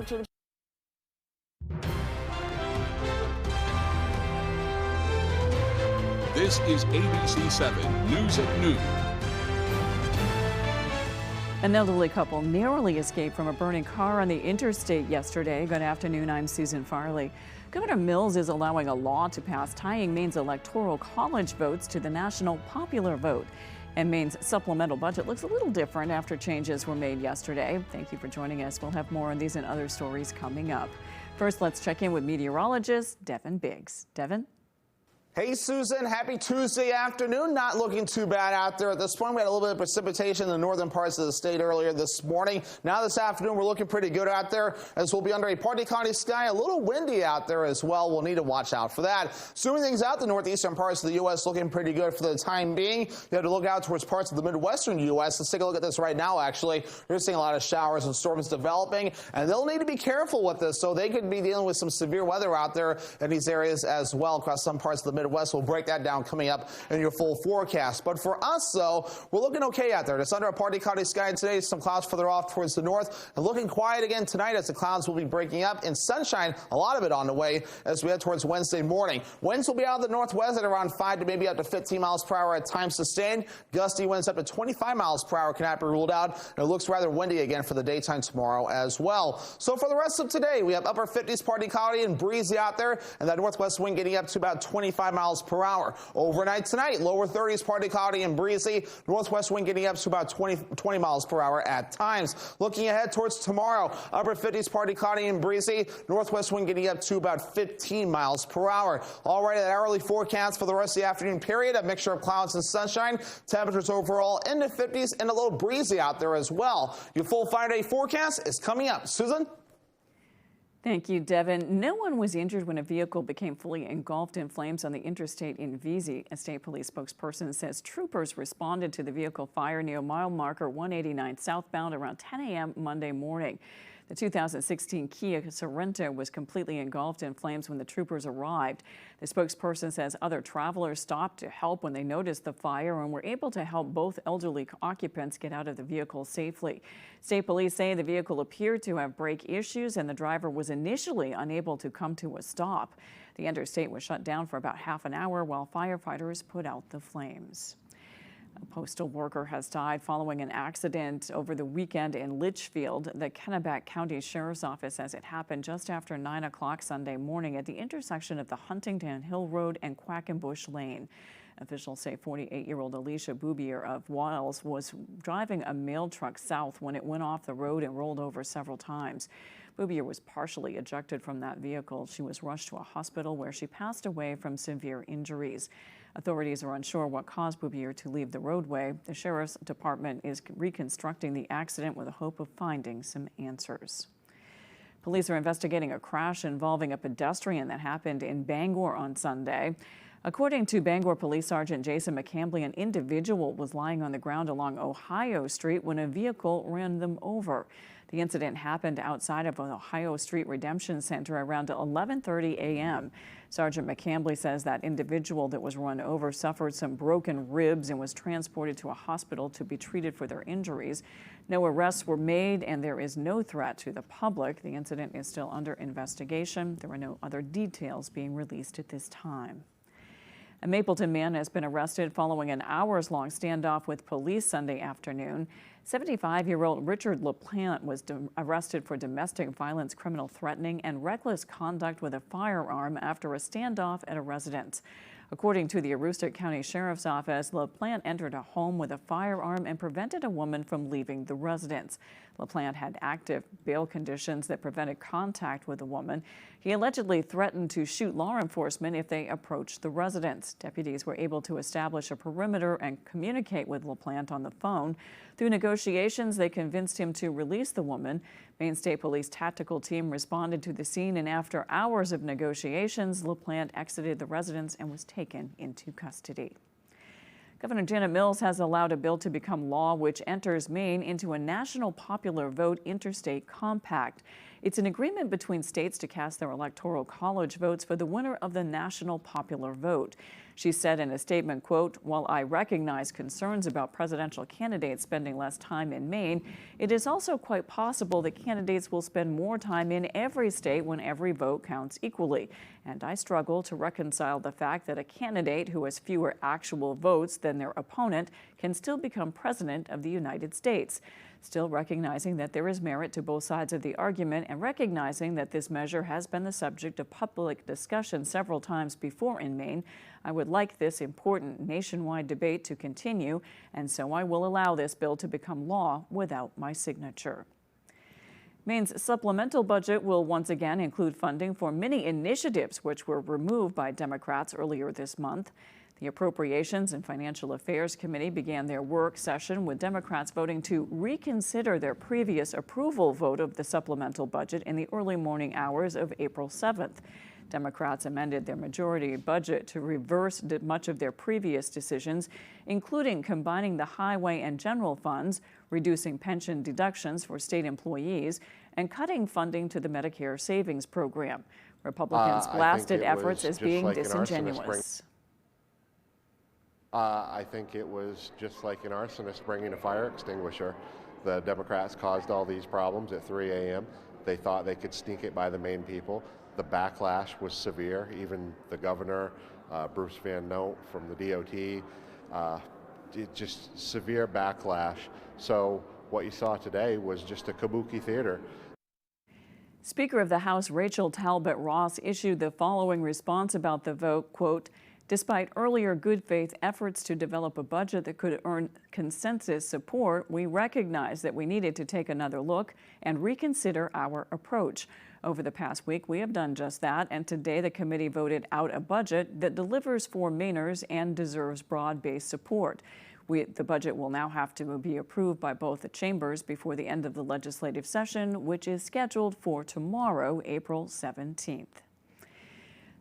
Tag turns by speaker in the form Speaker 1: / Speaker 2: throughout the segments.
Speaker 1: This is ABC 7 News at Noon.
Speaker 2: An elderly couple narrowly escaped from a burning car on the interstate yesterday. Good afternoon, I'm Susan Farley. Governor Mills is allowing a law to pass tying Maine's electoral college votes to the national popular vote. And Maine's supplemental budget looks a little different after changes were made yesterday. Thank you for joining us. We'll have more on these and other stories coming up. First, let's check in with meteorologist Devin Biggs. Devin?
Speaker 3: Hey, Susan. Happy Tuesday afternoon. Not looking too bad out there at this point. We had a little bit of precipitation in the northern parts of the state earlier this morning. Now this afternoon, we're looking pretty good out there as we'll be under a partly cloudy sky. A little windy out there as well. We'll need to watch out for that. Zooming things out, the northeastern parts of the U.S. looking pretty good for the time being. You have to look out towards parts of the midwestern U.S. Let's take a look at this right now, actually. We're seeing a lot of showers and storms developing, and they'll need to be careful with this. So they could be dealing with some severe weather out there in these areas as well across some parts of the Midwest. We'll break that down coming up in your full forecast. But for us, though, we're looking okay out there. It's under a partly cloudy sky today. Some clouds further off towards the north. And looking quiet again tonight as the clouds will be breaking up. And sunshine, a lot of it on the way as we head towards Wednesday morning. Winds will be out of the northwest at around 5 to maybe up to 15 miles per hour at times sustained. Gusty winds up to 25 miles per hour cannot be ruled out. And it looks rather windy again for the daytime tomorrow as well. So for the rest of today, we have upper 50s, partly cloudy and breezy out there. And that northwest wind getting up to about 25 miles per hour. Overnight tonight, lower 30s, partly cloudy and breezy. Northwest wind getting up to about 20 miles per hour at times. Looking ahead towards tomorrow, upper 50s, partly cloudy and breezy. Northwest wind getting up to about 15 miles per hour. All right, that hourly forecast for the rest of the afternoon period, a mixture of clouds and sunshine. Temperatures overall in the 50s and a little breezy out there as well. Your full 5-day forecast is coming up. Susan?
Speaker 2: Thank you, Devin. No one was injured when a vehicle became fully engulfed in flames on the interstate in WVII. A state police spokesperson says troopers responded to the vehicle fire near mile marker 189 southbound around 10 a.m. Monday morning. The 2016 Kia Sorento was completely engulfed in flames when the troopers arrived. The spokesperson says other travelers stopped to help when they noticed the fire and were able to help both elderly occupants get out of the vehicle safely. State police say the vehicle appeared to have brake issues and the driver was initially unable to come to a stop. The interstate was shut down for about half an hour while firefighters put out the flames. A postal worker has died following an accident over the weekend in Litchfield. The Kennebec County Sheriff's Office says it happened just after 9 o'clock Sunday morning at the intersection of the Huntington Hill Road and Quackenbush Lane. Officials say 48-year-old Alicia Boubier of Wiles was driving a mail truck south when it went off the road and rolled over several times. Boubier was partially ejected from that vehicle. She was rushed to a hospital where she passed away from severe injuries. Authorities are unsure what caused Boubier to leave the roadway. The Sheriff's Department is reconstructing the accident with the hope of finding some answers. Police are investigating a crash involving a pedestrian that happened in Bangor on Sunday. According to Bangor Police Sergeant Jason McCambly, an individual was lying on the ground along Ohio Street when a vehicle ran them over. The incident happened outside of an Ohio Street Redemption Center around 11:30 a.m. Sergeant McCambly says that individual that was run over suffered some broken ribs and was transported to a hospital to be treated for their injuries. No arrests were made and there is no threat to the public. The incident is still under investigation. There are no other details being released at this time. A Mapleton man has been arrested following an hours-long standoff with police Sunday afternoon. 75-year-old Richard LaPlante was arrested for domestic violence, criminal threatening, and reckless conduct with a firearm after a standoff at a residence. According to the Aroostook County Sheriff's Office, LaPlante entered a home with a firearm and prevented a woman from leaving the residence. LaPlante had active bail conditions that prevented contact with the woman. He allegedly threatened to shoot law enforcement if they approached the residence. Deputies were able to establish a perimeter and communicate with LaPlante on the phone. Through negotiations, they convinced him to release the woman. Maine State Police tactical team responded to the scene, and after hours of negotiations, LaPlante exited the residence and was taken into custody. Governor Janet Mills has allowed a bill to become law which enters Maine into a national popular vote interstate compact. It's an agreement between states to cast their electoral college votes for the winner of the national popular vote. She said in a statement, quote, "While I recognize concerns about presidential candidates spending less time in Maine, it is also quite possible that candidates will spend more time in every state when every vote counts equally. And I struggle to reconcile the fact that a candidate who has fewer actual votes than their opponent can still become president of the United States. Still recognizing that there is merit to both sides of the argument and recognizing that this measure has been the subject of public discussion several times before in Maine, I would like this important nationwide debate to continue, and so I will allow this bill to become law without my signature." Maine's supplemental budget will once again include funding for many initiatives which were removed by Democrats earlier this month. The Appropriations and Financial Affairs Committee began their work session with Democrats voting to reconsider their previous approval vote of the supplemental budget in the early morning hours of April 7th. Democrats amended their majority budget to reverse much of their previous decisions, including combining the highway and general funds, reducing pension deductions for state employees, and cutting funding to the Medicare Savings Program. Republicans blasted efforts as being disingenuous.
Speaker 4: I think it was just like an arsonist bringing a fire extinguisher. The Democrats caused all these problems at 3 a.m. They thought they could sneak it by the Maine people. The backlash was severe. Even the governor, Bruce Van Note from the DOT, just severe backlash. So what you saw today was just a kabuki theater.
Speaker 2: Speaker of the House Rachel Talbot Ross issued the following response about the vote, quote, "Despite earlier good faith efforts to develop a budget that could earn consensus support, we recognize that we needed to take another look and reconsider our approach. Over the past week, we have done just that, and today the committee voted out a budget that delivers for Mainers and deserves broad-based support. The budget will now have to be approved by both the chambers before the end of the legislative session, which is scheduled for tomorrow, April 17th.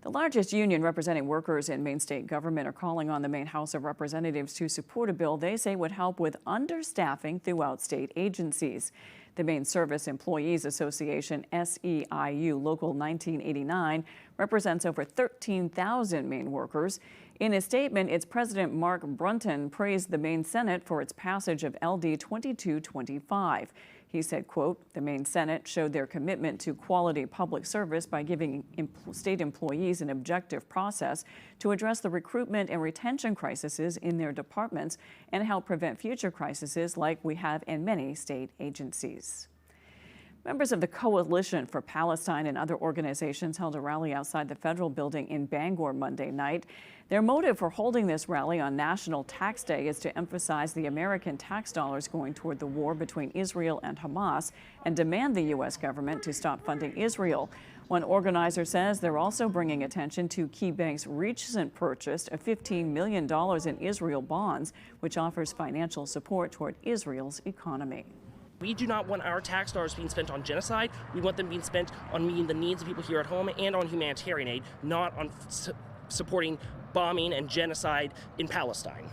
Speaker 2: The largest union representing workers in Maine state government are calling on the Maine House of Representatives to support a bill they say would help with understaffing throughout state agencies. The Maine Service Employees Association, SEIU Local 1989, represents over 13,000 Maine workers. In a statement, its president, Mark Brunton, praised the Maine Senate for its passage of LD 2225. He said, quote, "The Maine Senate showed their commitment to quality public service by giving state employees an objective process to address the recruitment and retention crises in their departments and help prevent future crises like we have in many state agencies." Members of the Coalition for Palestine and other organizations held a rally outside the federal building in Bangor Monday night. Their motive for holding this rally on National Tax Day is to emphasize the American tax dollars going toward the war between Israel and Hamas and demand the U.S. government to stop funding Israel. One organizer says they're also bringing attention to KeyBank's recent purchase of $15 million in Israel bonds, which offers financial support toward Israel's economy.
Speaker 5: We do not want our tax dollars being spent on genocide. We want them being spent on meeting the needs of people here at home and on humanitarian aid, not on supporting bombing and genocide in Palestine.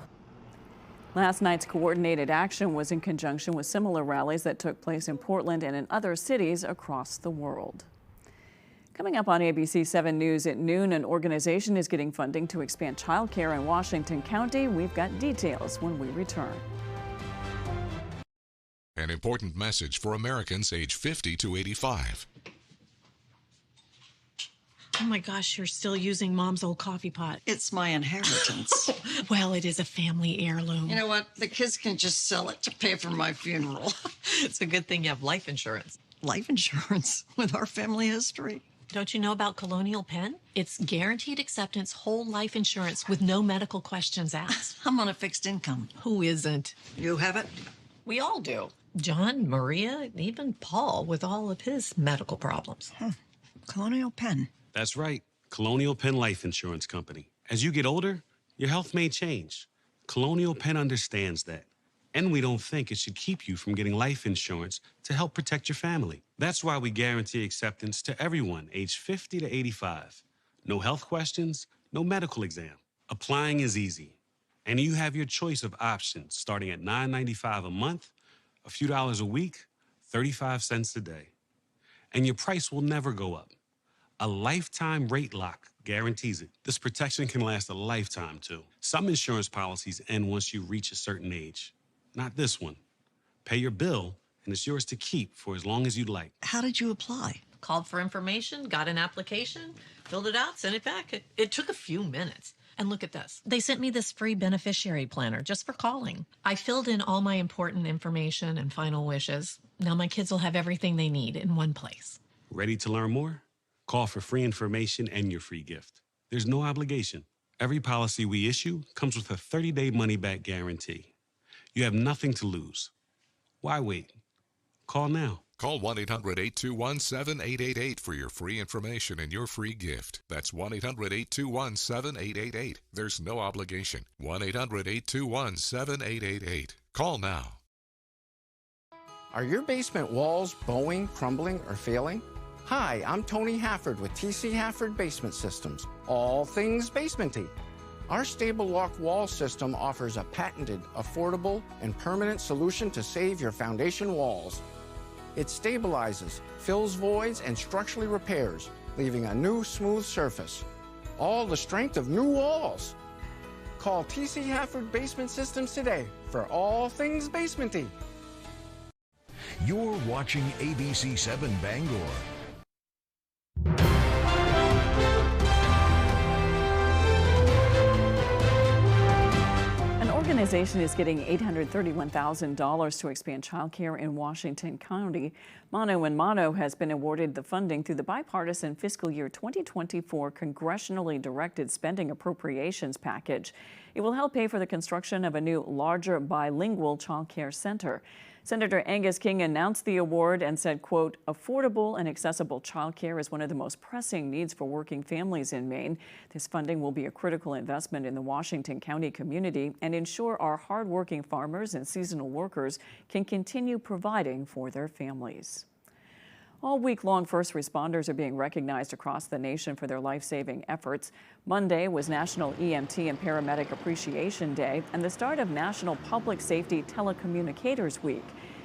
Speaker 2: Last night's coordinated action was in conjunction with similar rallies that took place in Portland and in other cities across the world. Coming up on ABC 7 News at noon, an organization is getting funding to expand child care in Washington County. We've got details when we return.
Speaker 1: An important message for Americans age 50 to 85.
Speaker 6: Oh my gosh, you're still using Mom's old coffee pot.
Speaker 7: It's my inheritance.
Speaker 6: Well, it is a family heirloom.
Speaker 7: You know what? The kids can just sell it to pay for my funeral.
Speaker 8: It's a good thing you have life insurance.
Speaker 7: Life insurance with our family history.
Speaker 6: Don't you know about Colonial Penn? It's guaranteed acceptance whole life insurance with no medical questions asked.
Speaker 7: I'm on a fixed income.
Speaker 6: Who isn't?
Speaker 7: You have it?
Speaker 8: We all do.
Speaker 6: John, Maria, even Paul with all of his medical problems.
Speaker 7: Colonial Penn.
Speaker 9: That's right. Colonial Penn Life Insurance Company. As you get older, your health may change. Colonial Penn understands that. And we don't think it should keep you from getting life insurance to help protect your family. That's why we guarantee acceptance to everyone aged 50 to 85. No health questions, no medical exam. Applying is easy. And you have your choice of options starting at $9.95 a month, a few dollars a week, 35 cents a day. and your price will never go up. A lifetime rate lock guarantees it. This protection can last a lifetime, too. Some insurance policies end once you reach a certain age. Not this one. Pay your bill, and it's yours to keep for as long as you'd like.
Speaker 7: How did you apply?
Speaker 6: Called for information, got an application, filled it out, sent it back. It took a few minutes. And look at this. They sent me this free beneficiary planner just for calling. I filled in all my important information and final wishes. Now my kids will have everything they need in one place.
Speaker 9: Ready to learn more? Call for free information and your free gift. There's no obligation. Every policy we issue comes with a 30-day money-back guarantee. You have nothing to lose. Why wait? Call now.
Speaker 10: Call 1-800-821-7888 for your free information and your free gift. That's 1-800-821-7888. There's no obligation. 1-800-821-7888. Call now.
Speaker 11: Are your basement walls bowing, crumbling, or failing? Hi, I'm Tony Hafford with TC Hafford Basement Systems, all things basementy. Our stable lock wall system offers a patented, affordable, and permanent solution to save your foundation walls. It stabilizes, fills voids, and structurally repairs, leaving a new smooth surface. All the strength of new walls. Call TC Hafford Basement Systems today for all things basementy.
Speaker 12: You're watching ABC 7 Bangor.
Speaker 2: An organization is getting $831,000 to expand childcare in Washington County. Mano & Mano has been awarded the funding through the bipartisan fiscal year 2024 congressionally directed spending appropriations package. It will help pay for the construction of a new, larger bilingual childcare center. Senator Angus King announced the award and said, quote, affordable and accessible childcare is one of the most pressing needs for working families in Maine. This funding will be a critical investment in the Washington County community and ensure our hardworking farmers and seasonal workers can continue providing for their families. All week long, first responders are being recognized across the nation for their life-saving efforts. Monday was National EMT and Paramedic Appreciation Day and the start of National Public Safety Telecommunicators Week.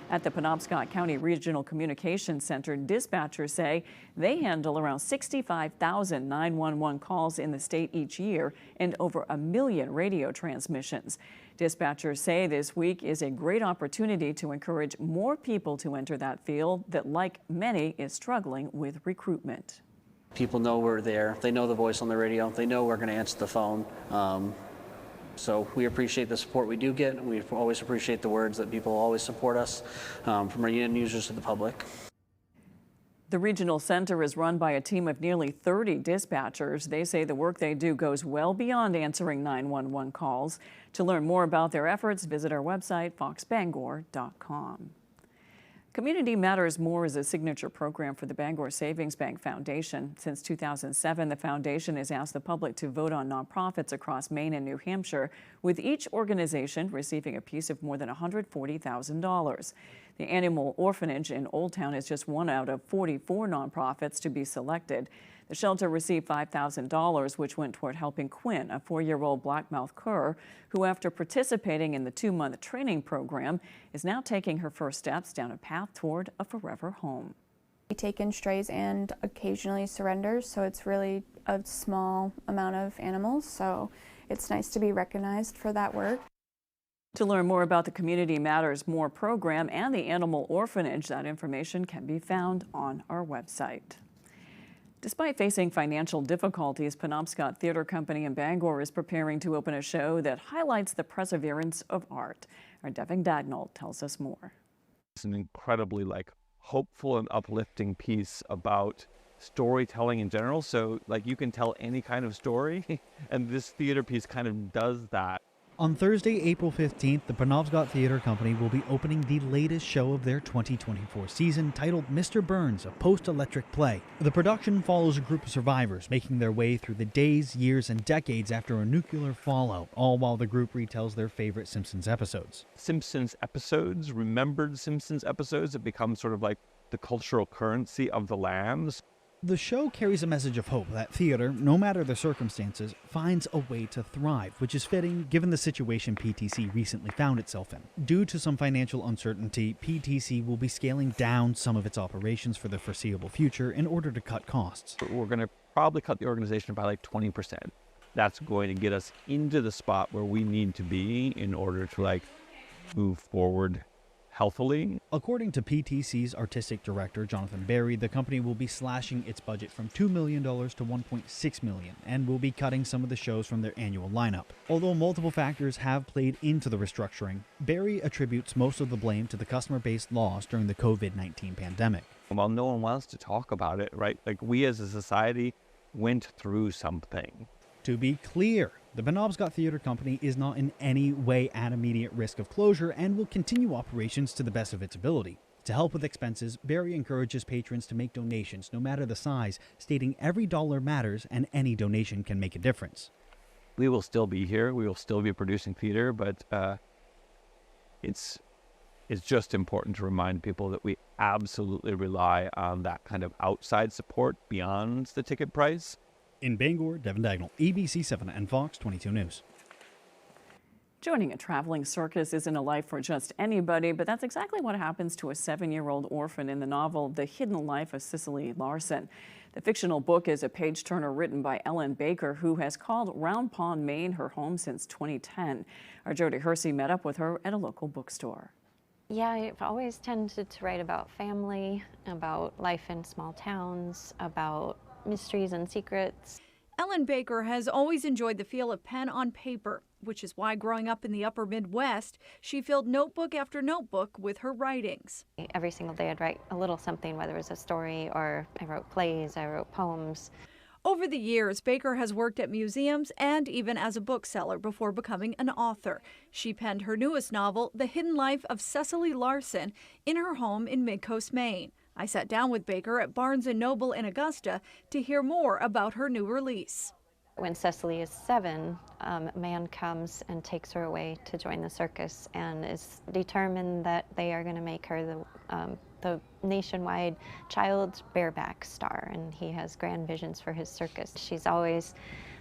Speaker 2: At the Penobscot County Regional Communications Center, dispatchers say they handle around 65,000 911 calls in the state each year and over 1 million radio transmissions. Dispatchers say this week is a great opportunity to encourage more people to enter that field that, like many, is struggling with recruitment.
Speaker 13: People know we're there. They know the voice on the radio. They know we're going to answer the phone. So we appreciate the support we do get. We always appreciate the words that people always support us, from our end users to the public.
Speaker 2: The regional center is run by a team of nearly 30 dispatchers. They say the work they do goes well beyond answering 911 calls. To learn more about their efforts, visit our website, foxbangor.com. Community Matters More is a signature program for the Bangor Savings Bank Foundation. Since 2007, the foundation has asked the public to vote on nonprofits across Maine and New Hampshire, with each organization receiving a piece of more than $140,000. The Animal Orphanage in Old Town is just one out of 44 nonprofits to be selected. The shelter received $5,000, which went toward helping Quinn, a 4-year-old blackmouth cur, who, after participating in the 2-month training program, is now taking her first steps down a path toward a forever home.
Speaker 14: We take in strays and occasionally surrenders, so it's really a small amount of animals, so it's nice to be recognized for that work.
Speaker 2: To learn more about the Community Matters More program and the Animal Orphanage, that information can be found on our website. Despite facing financial difficulties, Penobscot Theater Company in Bangor is preparing to open a show that highlights the perseverance of art. Our Devin Dagnall tells us more.
Speaker 15: It's an incredibly hopeful and uplifting piece about storytelling in general. So you can tell any kind of story, and this theater piece kind of does that.
Speaker 16: On Thursday, April 15th, the Penobscot Theater Company will be opening the latest show of their 2024 season, titled Mr. Burns, a post-electric play. The production follows a group of survivors making their way through the days, years, and decades after a nuclear fallout, all while the group retells their favorite Simpsons episodes.
Speaker 15: Simpsons episodes, remembered Simpsons episodes, have become sort of like the cultural currency of the lands.
Speaker 16: The show carries a message of hope that theater, no matter the circumstances, finds a way to thrive, which is fitting given the situation PTC recently found itself in. Due to some financial uncertainty, PTC will be scaling down some of its operations for the foreseeable future in order to cut costs.
Speaker 15: We're going to probably cut the organization by like 20%. That's going to get us into the spot where we need to be in order to move forward healthily.
Speaker 16: According to PTC's artistic director, Jonathan Barry, the company will be slashing its budget from $2 million to $1.6 million and will be cutting some of the shows from their annual lineup. Although multiple factors have played into the restructuring, Barry attributes most of the blame to the customer-based loss during the COVID-19 pandemic.
Speaker 15: Well, no one wants to talk about it, right? We as a society went through something.
Speaker 16: To be clear, the Penobscot Theatre Company is not in any way at immediate risk of closure and will continue operations to the best of its ability. To help with expenses, Barry encourages patrons to make donations no matter the size, stating every dollar matters and any donation can make a difference.
Speaker 15: We will still be here, we will still be producing theater, but it's just important to remind people that we absolutely rely on that kind of outside support beyond the ticket price.
Speaker 16: In Bangor, Devin Dagnall, ABC 7 and Fox 22 News.
Speaker 2: Joining a traveling circus isn't a life for just anybody, but that's exactly what happens to a 7-year-old orphan in the novel The Hidden Life of Cicely Larson. The fictional book is a page-turner written by Ellen Baker, who has called Round Pond, Maine her home since 2010. Our Jody Hersey met up with her at a local bookstore.
Speaker 17: Yeah, I've always tended to write about family, about life in small towns, about mysteries and secrets.
Speaker 18: Ellen Baker has always enjoyed the feel of pen on paper, which is why growing up in the upper Midwest, she filled notebook after notebook with her writings.
Speaker 17: Every single day I'd write a little something, whether it was a story or I wrote plays, I wrote poems.
Speaker 18: Over the years, Baker has worked at museums and even as a bookseller before becoming an author. She penned her newest novel, The Hidden Life of Cicely Larson, in her home in Midcoast, Maine. I sat down with Baker at Barnes & Noble in Augusta to hear more about her new release.
Speaker 17: When Cicely is 7, a man comes and takes her away to join the circus and is determined that they are going to make her the nationwide child bareback star, and he has grand visions for his circus. She's always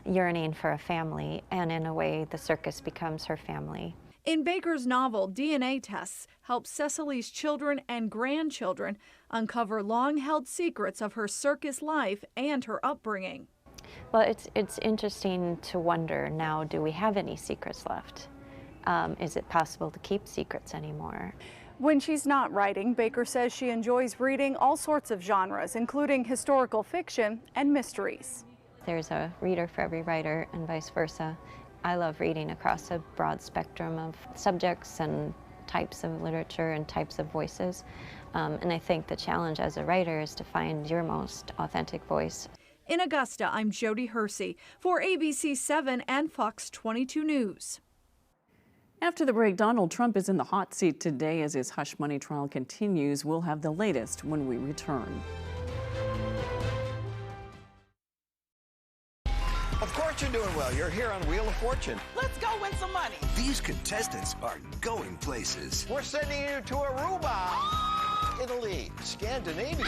Speaker 17: yearning for a family, and in a way the circus becomes her family.
Speaker 18: In Baker's novel, DNA tests help Cicely's children and grandchildren uncover long-held secrets of her circus life and her upbringing.
Speaker 17: Well, it's interesting to wonder now, do we have any secrets left? Is it possible to keep secrets anymore?
Speaker 18: When she's not writing, Baker says she enjoys reading all sorts of genres, including historical fiction and mysteries.
Speaker 17: There's a reader for every writer and vice versa. I love reading across a broad spectrum of subjects and types of literature and types of voices. And I think the challenge as a writer is to find your most authentic voice.
Speaker 18: In Augusta, I'm Jody Hersey for ABC 7 and Fox 22 News.
Speaker 2: After the break, Donald Trump is in the hot seat today as his hush money trial continues. We'll have the latest when we return.
Speaker 19: Of course you're doing well. You're here on Wheel of Fortune.
Speaker 20: Let's go win some money.
Speaker 19: These contestants are going places.
Speaker 20: We're sending you to Aruba, Italy, Scandinavia.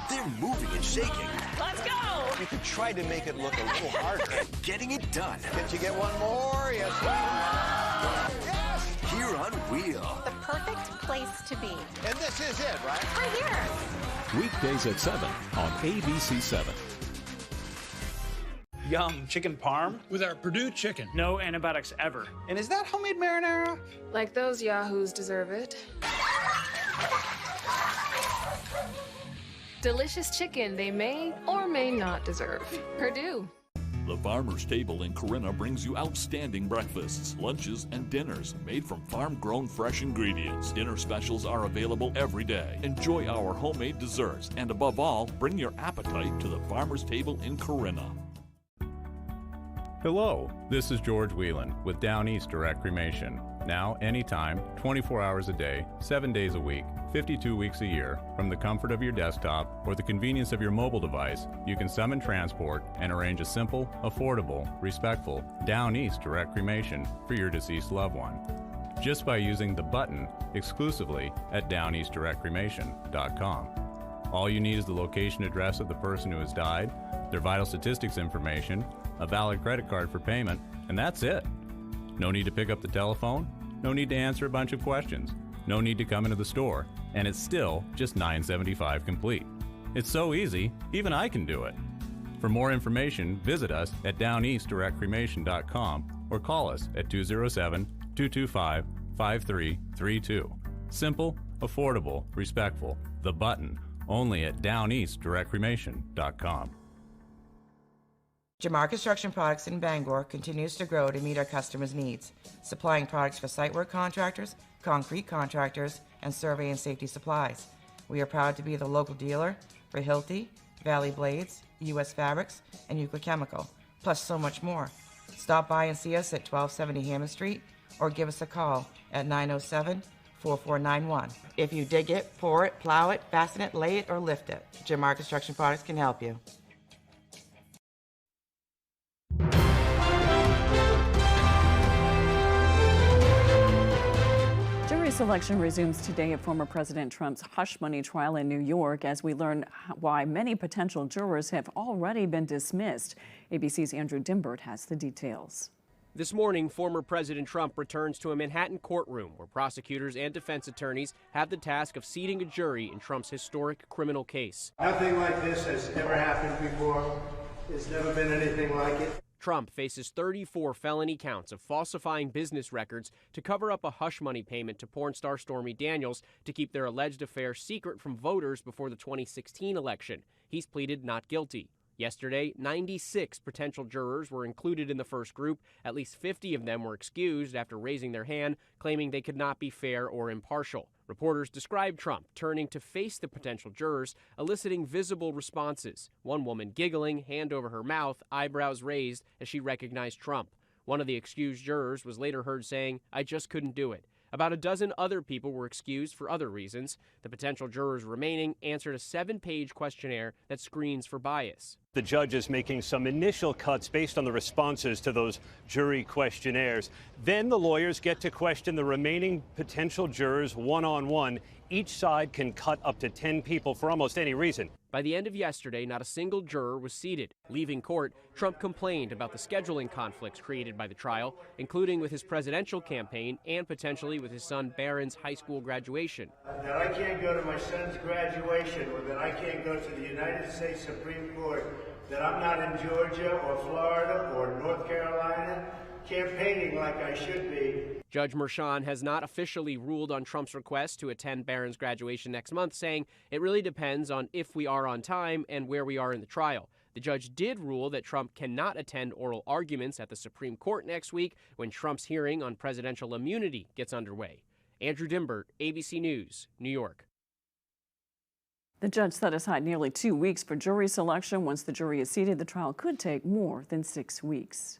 Speaker 19: They're moving and shaking.
Speaker 20: Let's go.
Speaker 19: You could try to make it look a little harder. And getting it done.
Speaker 20: Can't you get one more? Yes. Yes.
Speaker 19: Here on Wheel.
Speaker 21: The perfect place to be.
Speaker 20: And this is it, right?
Speaker 21: Right here.
Speaker 1: Weekdays at 7 on ABC 7.
Speaker 22: Yum, chicken parm with our Purdue chicken. No antibiotics ever. And is that homemade marinara?
Speaker 23: Like those yahoos deserve it. Delicious chicken they may or may not deserve. Purdue.
Speaker 24: The Farmer's Table in Corinna brings you outstanding breakfasts, lunches, and dinners made from farm-grown fresh ingredients. Dinner specials are available every day. Enjoy our homemade desserts, and above all, bring your appetite to the Farmer's Table in Corinna.
Speaker 25: Hello, this is George Whelan with Down East Direct Cremation. Now, anytime, 24 hours a day, 7 days a week, 52 weeks a year, from the comfort of your desktop or the convenience of your mobile device, you can summon transport and arrange a simple, affordable, respectful Down East Direct Cremation for your deceased loved one. Just by using the button exclusively at downeastdirectcremation.com. All you need is the location address of the person who has died, their vital statistics information, a valid credit card for payment, and that's it. No need to pick up the telephone, no need to answer a bunch of questions, no need to come into the store, and it's still just $9.75 complete. It's so easy, even I can do it. For more information, visit us at downeastdirectcremation.com or call us at 207-225-5332. Simple, affordable, respectful. The Button. Only at downeastdirectcremation.com.
Speaker 3: Jamar Construction Products in Bangor continues to grow to meet our customers' needs, supplying products for site work contractors, concrete contractors, and survey and safety supplies. We are proud to be the local dealer for Hilti, Valley Blades, U.S. Fabrics, and Euclid Chemical, plus so much more. Stop by and see us at 1270 Hammond Street or give us a call at 907-4491. If you dig it, pour it, plow it, fasten it, lay it, or lift it, Jamar Construction Products can help you.
Speaker 2: Jury selection resumes today at former President Trump's hush money trial in New York as we learn why many potential jurors have already been dismissed. ABC's Andrew Dimbert has the details.
Speaker 4: This morning, former President Trump returns to a Manhattan courtroom where prosecutors and defense attorneys have the task of seating a jury in Trump's historic criminal case.
Speaker 5: Nothing like this has ever happened before. There's never been anything like it.
Speaker 4: Trump faces 34 felony counts of falsifying business records to cover up a hush money payment to porn star Stormy Daniels to keep their alleged affair secret from voters before the 2016 election. He's pleaded not guilty. Yesterday, 96 potential jurors were included in the first group. At least 50 of them were excused after raising their hand, claiming they could not be fair or impartial. Reporters described Trump turning to face the potential jurors, eliciting visible responses. One woman giggling, hand over her mouth, eyebrows raised as she recognized Trump. One of the excused jurors was later heard saying, "I just couldn't do it." About a dozen other people were excused for other reasons. The potential jurors remaining answered a 7-page questionnaire that screens for bias.
Speaker 7: The judge is making some initial cuts based on the responses to those jury questionnaires. Then the lawyers get to question the remaining potential jurors one-on-one. Each side can cut up to 10 people for almost any reason.
Speaker 4: By the end of yesterday, not a single juror was seated. Leaving court, Trump complained about the scheduling conflicts created by the trial, including with his presidential campaign and potentially with his son Barron's high school graduation.
Speaker 5: That I can't go to my son's graduation, or that I can't go to the United States Supreme Court, that I'm not in Georgia or Florida or North Carolina campaigning like I should be.
Speaker 4: Judge Merchan has not officially ruled on Trump's request to attend Barron's graduation next month, saying it really depends on if we are on time and where we are in the trial. The judge did rule that Trump cannot attend oral arguments at the Supreme Court next week when Trump's hearing on presidential immunity gets underway. Andrew Dimbert, ABC News, New York.
Speaker 2: The judge set aside nearly 2 weeks for jury selection. Once the jury is seated, the trial could take more than 6 weeks.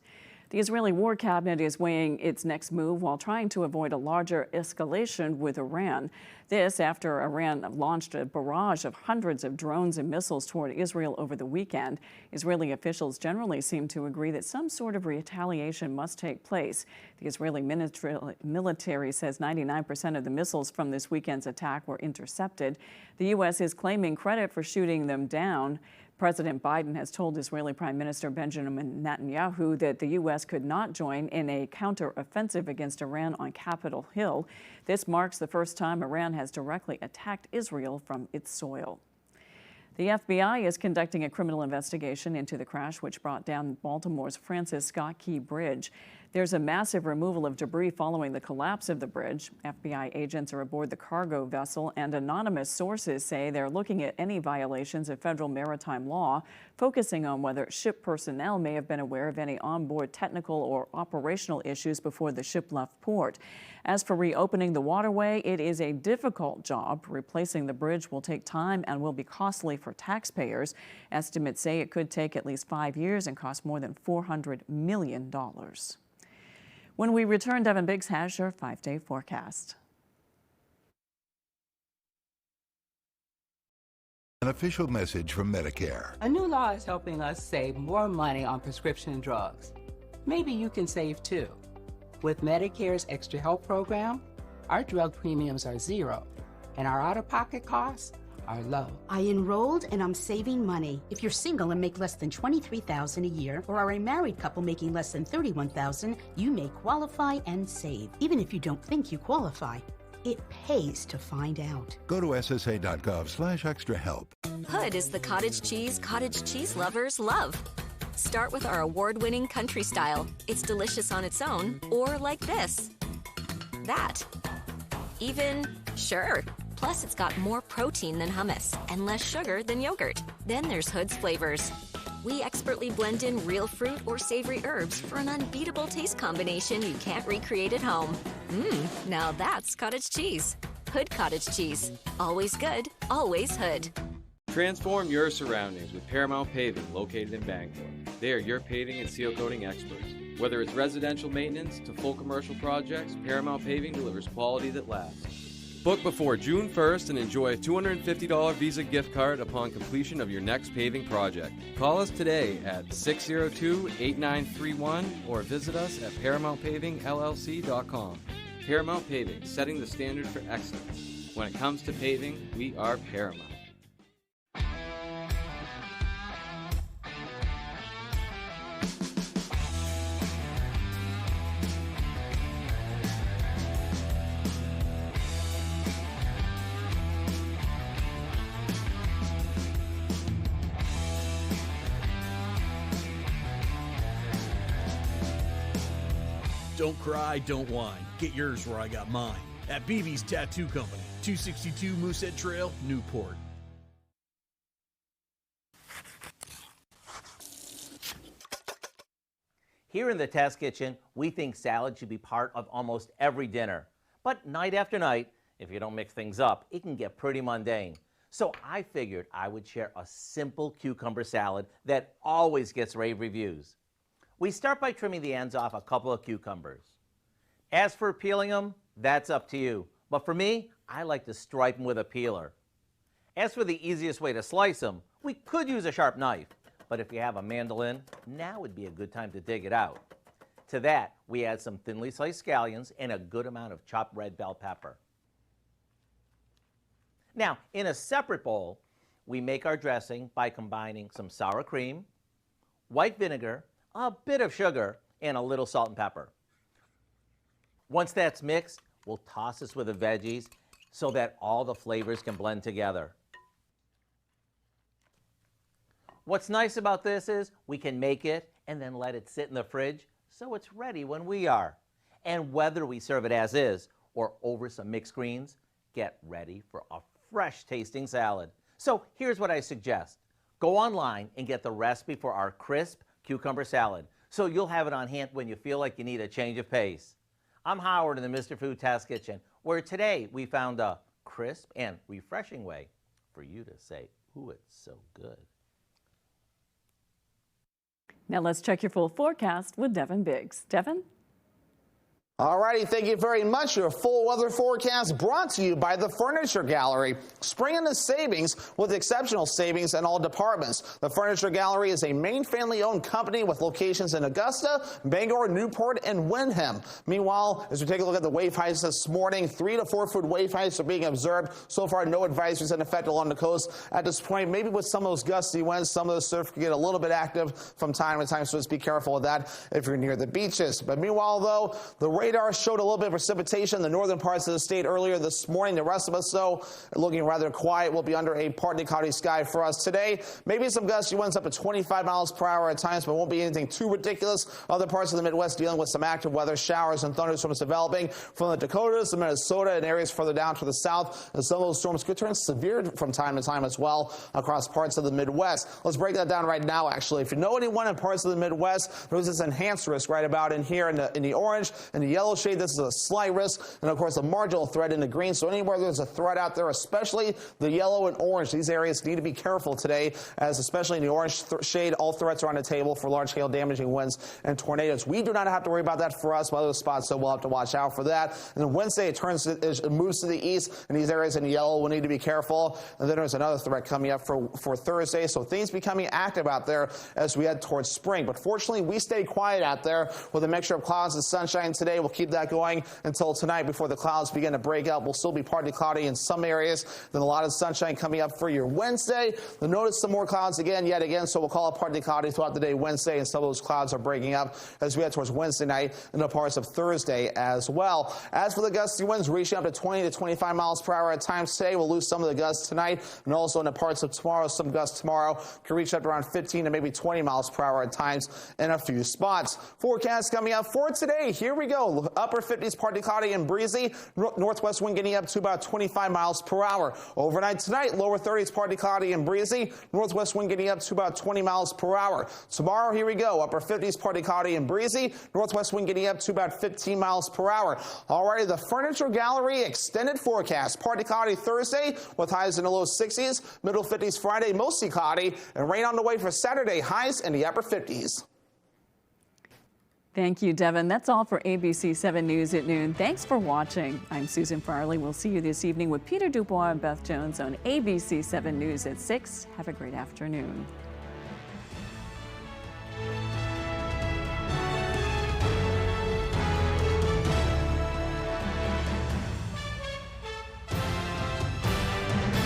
Speaker 2: The Israeli War Cabinet is weighing its next move while trying to avoid a larger escalation with Iran. This after Iran launched a barrage of hundreds of drones and missiles toward Israel over the weekend. Israeli officials generally seem to agree that some sort of retaliation must take place. The Israeli military says 99% of the missiles from this weekend's attack were intercepted. The U.S. is claiming credit for shooting them down. President Biden has told Israeli Prime Minister Benjamin Netanyahu that the U.S. could not join in a counteroffensive against Iran on Capitol Hill. This marks the first time Iran has directly attacked Israel from its soil. The FBI is conducting a criminal investigation into the crash which brought down Baltimore's Francis Scott Key Bridge. There's a massive removal of debris following the collapse of the bridge. FBI agents are aboard the cargo vessel, and anonymous sources say they're looking at any violations of federal maritime law, focusing on whether ship personnel may have been aware of any onboard technical or operational issues before the ship left port. As for reopening the waterway, it is a difficult job. Replacing the bridge will take time and will be costly for taxpayers. Estimates say it could take at least 5 years and cost more than $400 million. When we return, Devin Biggs has your 5-day forecast.
Speaker 12: An official message from Medicare.
Speaker 8: A new law is helping us save more money on prescription drugs. Maybe you can save too. With Medicare's Extra Help program, our drug premiums are zero, and our out-of-pocket costs
Speaker 6: are low.
Speaker 9: I enrolled and I'm saving money.
Speaker 10: If you're single and make less than $23,000 a year, or are a married couple making less than $31,000, you may qualify and save. Even if you don't think you qualify, it pays to find out.
Speaker 12: Go to ssa.gov/extra-help.
Speaker 11: Hood is the cottage cheese lovers love. Start with our award-winning country style. It's delicious on its own, or like this. That. Even, sure. Plus, it's got more protein than hummus and less sugar than yogurt. Then there's Hood's flavors. We expertly blend in real fruit or savory herbs for an unbeatable taste combination you can't recreate at home. Now that's cottage cheese. Hood cottage cheese. Always good, always Hood.
Speaker 13: Transform your surroundings with Paramount Paving, located in Bangor. They are your paving and seal coating experts. Whether it's residential maintenance to full commercial projects, Paramount Paving delivers quality that lasts. Book before June 1st and enjoy a $250 Visa gift card upon completion of your next paving project. Call us today at 602-8931 or visit us at ParamountPavingLLC.com. Paramount Paving, setting the standard for excellence. When it comes to paving, we are Paramount.
Speaker 26: Don't cry, don't whine. Get yours where I got mine. At BB's Tattoo Company, 262 Moosehead Trail, Newport.
Speaker 27: Here in the Test Kitchen, we think salad should be part of almost every dinner. But night after night, if you don't mix things up, it can get pretty mundane. So I figured I would share a simple cucumber salad that always gets rave reviews. We start by trimming the ends off a couple of cucumbers. As for peeling them, that's up to you. But for me, I like to stripe them with a peeler. As for the easiest way to slice them, we could use a sharp knife. But if you have a mandolin, now would be a good time to dig it out. To that, we add some thinly sliced scallions and a good amount of chopped red bell pepper. Now, in a separate bowl, we make our dressing by combining some sour cream, white vinegar, a bit of sugar, and a little salt and pepper. Once that's mixed, we'll toss this with the veggies so that all the flavors can blend together. What's nice about this is we can make it and then let it sit in the fridge so it's ready when we are. And whether we serve it as is or over some mixed greens, get ready for a fresh tasting salad. So here's what I suggest. Go online and get the recipe for our crisp cucumber salad, so you'll have it on hand when you feel like you need a change of pace. I'm Howard in the Mr. Food Test Kitchen, where today we found a crisp and refreshing way for you to say, ooh, it's so good.
Speaker 2: Now let's check your full forecast with Devin Biggs. Devin?
Speaker 28: All righty, thank you very much. Your full weather forecast brought to you by the Furniture Gallery. Spring into savings with exceptional savings in all departments. The Furniture Gallery is a Maine family-owned company with locations in Augusta, Bangor, Newport, and Windham. Meanwhile, as we take a look at the wave heights this morning, 3 to 4 foot wave heights are being observed. So far, no advisories in effect along the coast at this point. Maybe with some of those gusty winds, some of the surf can get a little bit active from time to time, so just be careful with that if you're near the beaches. But meanwhile, though, the radar showed a little bit of precipitation in the northern parts of the state earlier this morning. The rest of us, though, looking rather quiet. We'll be under a partly cloudy sky for us today. Maybe some gusty winds up to 25 miles per hour at times, but won't be anything too ridiculous. Other parts of the Midwest dealing with some active weather, showers and thunderstorms developing from the Dakotas to Minnesota and areas further down to the south. And some of those storms could turn severe from time to time as well across parts of the Midwest. Let's break that down right now, actually. If you know anyone in parts of the Midwest, there's this enhanced risk right about in here in the orange and the yellow shade. This is a slight risk, and of course a marginal threat in the green. So anywhere there's a threat out there, especially the yellow and orange, these areas need to be careful today, as especially in the orange shade, all threats are on the table for large-scale damaging winds and tornadoes. We do not have to worry about that for us, but other spots, so we'll have to watch out for that. And then Wednesday, it moves to the east, and these areas in yellow will need to be careful. And then there's another threat coming up for Thursday, so things becoming active out there as we head towards spring. But fortunately, we stay quiet out there with a mixture of clouds and sunshine today. We'll We'll keep that going until tonight before the clouds begin to break out. We'll still be partly cloudy in some areas. Then a lot of sunshine coming up for your Wednesday. You'll notice some more clouds yet again. So we'll call it partly cloudy throughout the day Wednesday, and some of those clouds are breaking up as we head towards Wednesday night and the parts of Thursday as well. As for the gusty winds reaching up to 20 to 25 miles per hour at times today, we'll lose some of the gusts tonight, and also in the parts of tomorrow, some gusts tomorrow can reach up to around 15 to maybe 20 miles per hour at times in a few spots. Forecast coming up for today. Here we go. Upper 50s, partly cloudy and breezy. Northwest wind getting up to about 25 miles per hour. Overnight tonight, lower 30s, partly cloudy and breezy. Northwest wind getting up to about 20 miles per hour. Tomorrow, here we go. Upper 50s, partly cloudy and breezy. Northwest wind getting up to about 15 miles per hour. Alrighty, the Furniture Gallery extended forecast. Partly cloudy Thursday with highs in the low 60s. Middle 50s Friday, mostly cloudy. And rain on the way for Saturday, highs in the upper 50s.
Speaker 2: Thank you, Devin. That's all for ABC 7 News at noon. Thanks for watching. I'm Susan Farley. We'll see you this evening with Peter Dubois and Beth Jones on ABC 7 News at 6. Have a great afternoon.